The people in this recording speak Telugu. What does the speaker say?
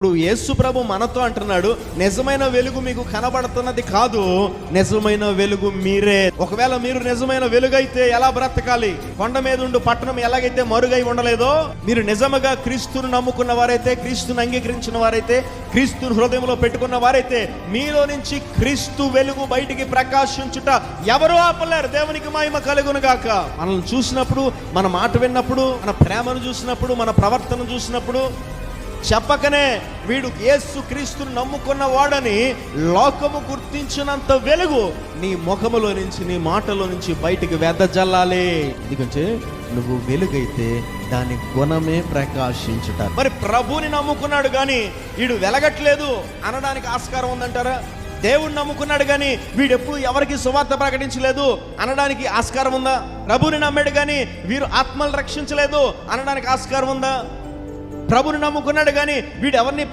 ఇప్పుడు యేసు ప్రభు మనతో అంటున్నాడు, నిజమైన వెలుగు మీకు కనబడుతున్నది కాదు, నిజమైన వెలుగు మీరే. ఒకవేళ మీరు నిజమైన వెలుగైతే ఎలా బ్రతకాలి? కొండ మీద ఉండు పట్టణం ఎలాగైతే మరుగై ఉండలేదో, మీరు నిజముగా క్రీస్తును నమ్ముకున్న వారైతే, క్రీస్తును అంగీకరించిన వారైతే, క్రీస్తును హృదయంలో పెట్టుకున్న వారైతే, మీలో నుంచి క్రీస్తు వెలుగు బయటికి ప్రకాశించుట ఎవరు ఆపలేరు. దేవునికి మహిమ కలుగును గాక. మనల్ని చూసినప్పుడు, మన మాట విన్నప్పుడు, మన ప్రేమను చూసినప్పుడు, మన ప్రవర్తన చూసినప్పుడు చెప్పకనే వీడు యేసు క్రీస్తును నమ్ముకున్న వాడని లోకము గుర్తించినంత వెలుగు నీ ముఖములో నుంచి, నీ మాటలో నుంచి బయటికి వెదజల్లాలి. ఎందుకంటే నువ్వు వెలుగైతే దాని గుణమే ప్రకాశించుట. మరి ప్రభుని నమ్ముకున్నాడు కానీ వీడు వెలగట్లేదు అనడానికి ఆస్కారం ఉందంటారా? దేవుణ్ణి నమ్ముకున్నాడు కానీ వీడెప్పుడు ఎవరికి సువార్త ప్రకటించలేదు అనడానికి ఆస్కారం ఉందా? ప్రభుని నమ్మాడు కానీ వీరు ఆత్మలు రక్షించలేదు అనడానికి ఆస్కారం ఉందా? ప్రభుని నమ్ముకున్నాడు కానీ వీడు ఎవరిని